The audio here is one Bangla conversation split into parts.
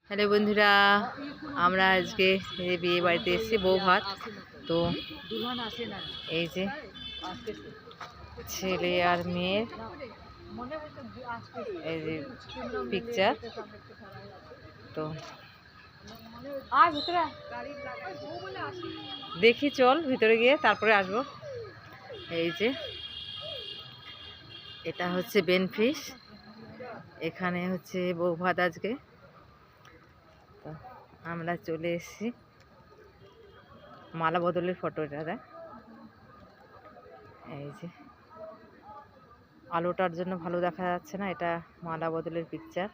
হ্যালো বন্ধুরা, আমরা আজকে বিয়ে বাড়িতে এসেছি বউ ভাত। তো এই যে ছেলে আর মেয়ের এই যে পিকচার। তো দেখি চল ভিতরে গিয়ে তারপরে আসবো। এই যে এটা হচ্ছে বেনফিস, এখানে হচ্ছে বউ ভাত আজকে। তো আমরা চলে এসেছি, মালা বদলের ফটোটা দেখ। এই যে আলোটার জন্য ভালো দেখা যাচ্ছে না, এটা মালা বদলের পিকচার।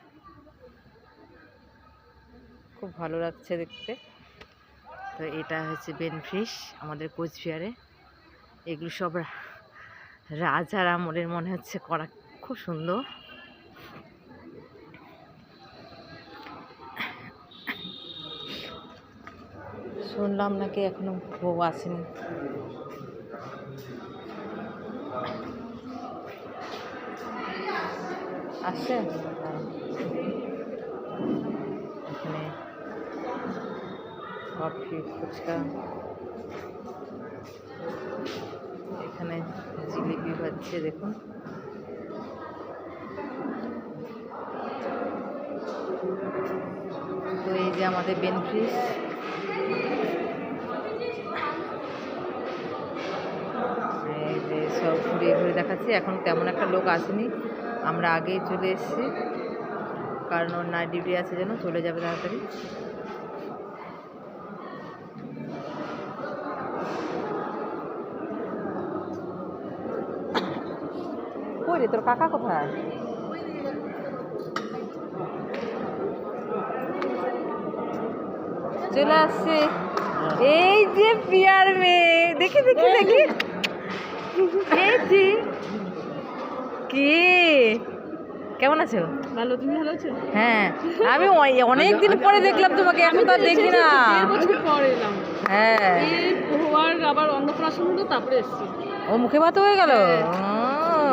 খুব ভালো লাগছে দেখতে। তো এটা হচ্ছে বেনফিস আমাদের কোচবিহারে। এগুলো সব রাজার আমলের মনে হচ্ছে করা, খুব সুন্দর। শুনলাম নাকি এখনো বউ আসেনি। আসছে এখানে কফি ফুচকা, এখানে জিলিপি বাজছে দেখুন। তো এই যে আমাদের বেনফিস, এই যে সব ঘুরিয়ে ঘুরে দেখাচ্ছি। এখন তেমন একটা লোক আসেনি, আমরা আগেই চলে এসেছি, কারণ ওর নাইট ডিউটি আছে, যেন চলে যাবে তাড়াতাড়ি। কই রে তোর কাকা কোথায়? চলে আসছে এই যে পিয়ার মেয়ে, দেখি দেখি দেখি। এই যে কে, কেমন আছো? ভালো, তুমি ভালো আছো? হ্যাঁ, আমি অনেকদিন পরে দেখলাম তোমাকে, এখন তো আর দেখি না। হ্যাঁ, আর আবার অন্নপ্রাশন হলো, তারপরে এসেছি। ও মুখে ভাত হয়ে গেল,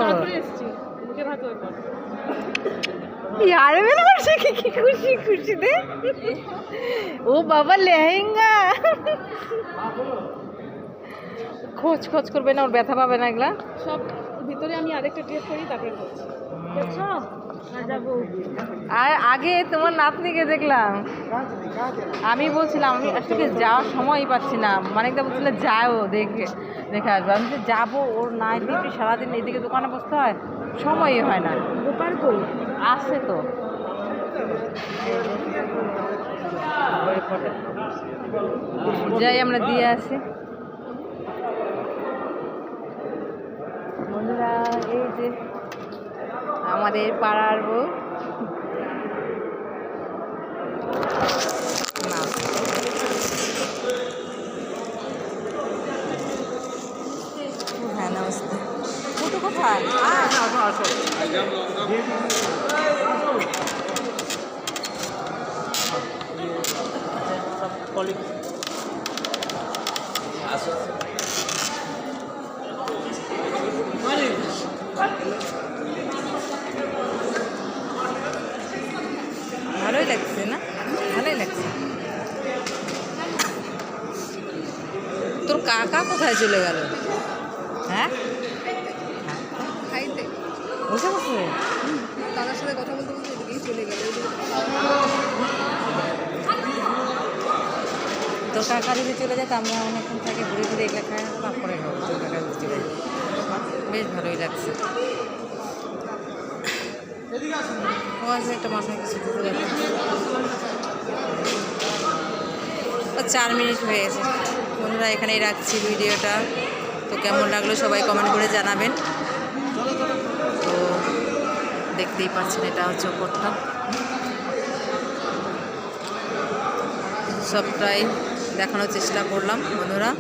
তারপরে এসেছি মুখে ভাত হয়ে গেল। यार मेरे बच्चे की खुशी खुशी दे। ओ बाबा লেহেঙ্গা খোঁজ খোঁজ করবে না, ওর ব্যথা পাবে না এগুলা সব। ভিতরে আমি আরেকটা ড্রেস পরি, তারপরে করছি। দেখছো যাবো। আর আগে তোমার নাতনিকে দেখলাম, আমি বলছিলাম আমি আসলে যাওয়ার সময়ই পাচ্ছি না, মানিকদা বলছিল যাও দেখে দেখে আসবো। আমি যে যাবো, ওর নাইট ডিউটি সারাদিন এদিকে দোকানে বসতে হয়, সময়ই হয় না। গোপাল কই আসছে তো, যাই আমরা দিয়ে আসি। বন্ধুরা এই যে আমাদের পাড়ার বউ, হ্যাঁ নমস্তে। ফটো কোথায়? ভালোই লাগছে না? ভালোই লাগছে। তোর কাকা কোথায় চলে গেল? হ্যাঁ খাইতে বসে বসে দাদার সাথে কথা বলতে বলতে এদিকেই চলে গেল। তোর কাকা যদি চলে যেত, আমরা অনেকক্ষণ থেকে ঘুরে ঘুরে এগুলো খাই, তারপরে তোর কাকা যদি চলে যেত। বেশ ভালোই লাগছে। ও আছে একটা মাথায় কিছু ঢুকে গেছে। 4 মিনিট হয়ে গেছে। বন্ধুরা এখানেই রাখছি ভিডিওটা। তো কেমন লাগলো সবাই কমেন্ট করে জানাবেন। তো দেখতেই পাচ্ছেন এটা হচ্ছে ওপরটা, সবটাই দেখানোর চেষ্টা করলাম বন্ধুরা।